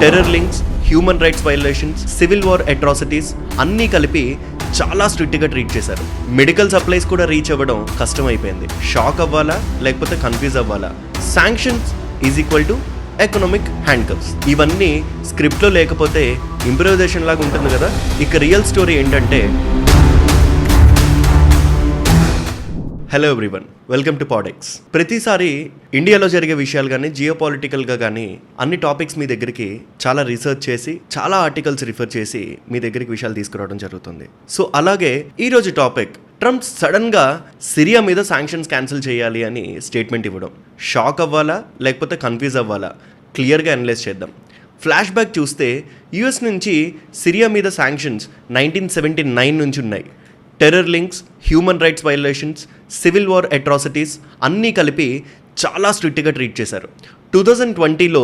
Terror links, human rights violations, civil war atrocities అన్నీ కలిపి చాలా స్ట్రిక్ట్గా ట్రీట్ చేశారు. మెడికల్ సప్లైస్ కూడా రీచ్ అవ్వడం కష్టమైపోయింది. షాక్ అవ్వాలా లేకపోతే కన్ఫ్యూజ్ అవ్వాలా? Sanctions is equal to economic hand cups. ఇవన్నీ స్క్రిప్ట్లో లేకపోతే ఇంప్రూవైజేషన్ లాగా ఉంటుంది కదా. ఇక రియల్ స్టోరీ ఏంటంటే, హలో ఎవ్రీవన్, వెల్కమ్ టు పాడెక్స్. ప్రతిసారి ఇండియాలో జరిగే విషయాలు కానీ జియోపాలిటికల్గా కానీ అన్ని టాపిక్స్ మీ దగ్గరికి చాలా రీసెర్చ్ చేసి చాలా ఆర్టికల్స్ రిఫర్ చేసి మీ దగ్గరికి విషయాలు తీసుకురావడం జరుగుతుంది. సో అలాగే ఈరోజు టాపిక్, ట్రంప్ సడన్గా సిరియా మీద శాంక్షన్స్ క్యాన్సిల్ చేయాలి అని స్టేట్మెంట్ ఇవ్వడం. షాక్ అవ్వాలా లేకపోతే కన్ఫ్యూజ్ అవ్వాలా? క్లియర్గా అనలైజ్ చేద్దాం. ఫ్లాష్ బ్యాక్ చూస్తే యుఎస్ నుంచి సిరియా మీద శాంక్షన్స్ 1979 నుంచి ఉన్నాయి. Terror links, human rights violations, civil war atrocities అన్నీ కలిపి చాలా స్ట్రిక్ట్గా ట్రీట్ చేశారు. 2020లో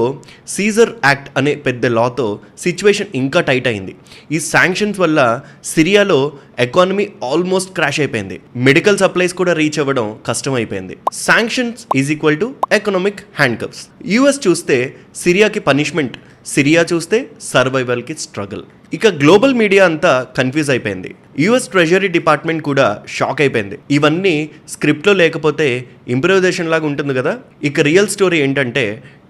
సీజర్ యాక్ట్ అనే పెద్ద లాతో సిచ్యువేషన్ ఇంకా టైట్ అయింది. ఈ శాంక్షన్స్ వల్ల సిరియాలో ఎకానమీ ఆల్మోస్ట్ క్రాష్ అయిపోయింది. మెడికల్ సప్లైస్ కూడా రీచ్ అవ్వడం కష్టమైపోయింది. Sanctions is equal to economic handcuffs. US చూస్తే సిరియాకి పనిష్మెంట్, సిరియా చూస్తే సర్వైవల్కి స్ట్రగుల్. ఇక గ్లోబల్ మీడియా అంతా కన్ఫ్యూజ్ అయిపోయింది. యుఎస్ ట్రెజరీ డిపార్ట్మెంట్ కూడా షాక్ అయిపోయింది. ఇవన్నీ స్క్రిప్ట్లో లేకపోతే ఇంప్రూవైజేషన్ లాగా ఉంటుంది కదా. ఇక రియల్ స్టోరీ ఏంటంటే,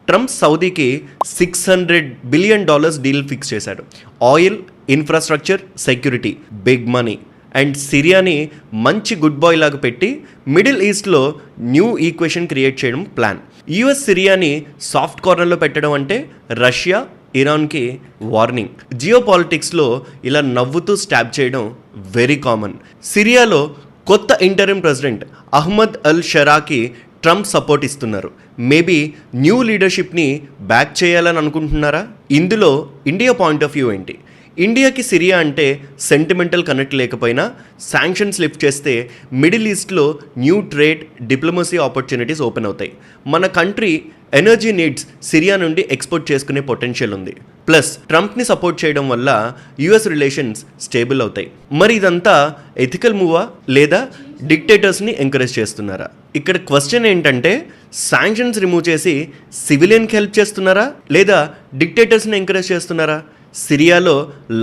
ట్రంప్ సౌదీకి $600 బిలియన్ డీల్ ఫిక్స్ చేశాడు. Oil, infrastructure, security, big money. And సిరియాని మంచి గుడ్ బాయ్ లాగా పెట్టి మిడిల్ ఈస్ట్లో న్యూ ఈక్వేషన్ క్రియేట్ చేయడం ప్లాన్. యుఎస్ సిరియాని సాఫ్ట్ కార్నర్లో పెట్టడం అంటే రష్యా, ఇరాన్కి వార్నింగ్. జియోపాలిటిక్స్లో ఇలా నవ్వుతూ స్టాబ్ చేయడం వెరీ కామన్. సిరియాలో కొత్త ఇంటరిమ్ ప్రెసిడెంట్ అహ్మద్ అల్ షరాకి ట్రంప్ సపోర్ట్ ఇస్తున్నారు. మేబీ న్యూ లీడర్షిప్ని బ్యాక్ చేయాలని అనుకుంటున్నారా? ఇందులో ఇండియా పాయింట్ ఆఫ్ వ్యూ ఏంటి? ఇండియాకి సిరియా అంటే సెంటిమెంటల్ కనెక్ట్ లేకపోయినా శాంక్షన్స్ లిఫ్ట్ చేస్తే మిడిల్ ఈస్ట్లో new trade, diplomacy opportunities open అవుతాయి. మన కంట్రీ ఎనర్జీ నీడ్స్ సిరియా నుండి ఎక్స్పోర్ట్ చేసుకునే పొటెన్షియల్ ఉంది. ప్లస్ ట్రంప్ని సపోర్ట్ చేయడం వల్ల యుఎస్ రిలేషన్స్ స్టేబుల్ అవుతాయి. మరి ఇదంతా ఎథికల్ మూవా లేదా డిక్టేటర్స్ని ఎంకరేజ్ చేస్తున్నారా? ఇక్కడ క్వశ్చన్ ఏంటంటే, శాంక్షన్స్ రిమూవ్ చేసి సివిలియన్కి హెల్ప్ చేస్తున్నారా లేదా డిక్టేటర్స్ని ఎంకరేజ్ చేస్తున్నారా? సిరియాలో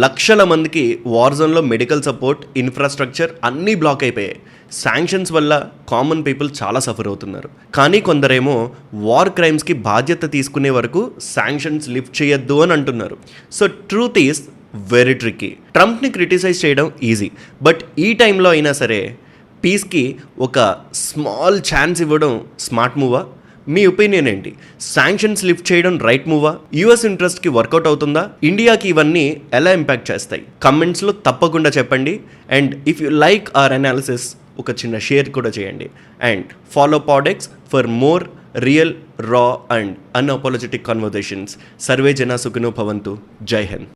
లక్షల మందికి వార్ జోన్లో మెడికల్ సపోర్ట్, ఇన్ఫ్రాస్ట్రక్చర్ అన్నీ బ్లాక్ అయిపోయాయి. శాంక్షన్స్ వల్ల కామన్ పీపుల్ చాలా సఫర్ అవుతున్నారు. కానీ కొందరేమో వార్ క్రైమ్స్కి బాధ్యత తీసుకునే వరకు శాంక్షన్స్ లిఫ్ట్ చేయొద్దు అని అంటున్నారు. So truth is very tricky. ట్రంప్ని క్రిటిసైజ్ చేయడం ఈజీ, బట్ ఈ టైంలో అయినా సరే పీస్కి ఒక స్మాల్ ఛాన్స్ ఇవ్వడం స్మార్ట్ మూవా? మీ ఒపీనియన్ ఏంటి? శాంక్షన్స్ లిఫ్ట్ చేయడం రైట్ మూవా? యుఎస్ ఇంట్రెస్ట్కి వర్కౌట్ అవుతుందా? ఇండియాకి ఇవన్నీ ఎలా ఇంపాక్ట్ చేస్తాయి? కమెంట్స్లో తప్పకుండా చెప్పండి. And if you like our analysis ఒక చిన్న షేర్ కూడా చేయండి. అండ్ ఫాలో పాడెక్స్ for more real, raw and unapologetic conversations. సర్వే జనా సుఖినో భవంతు. జై హింద్.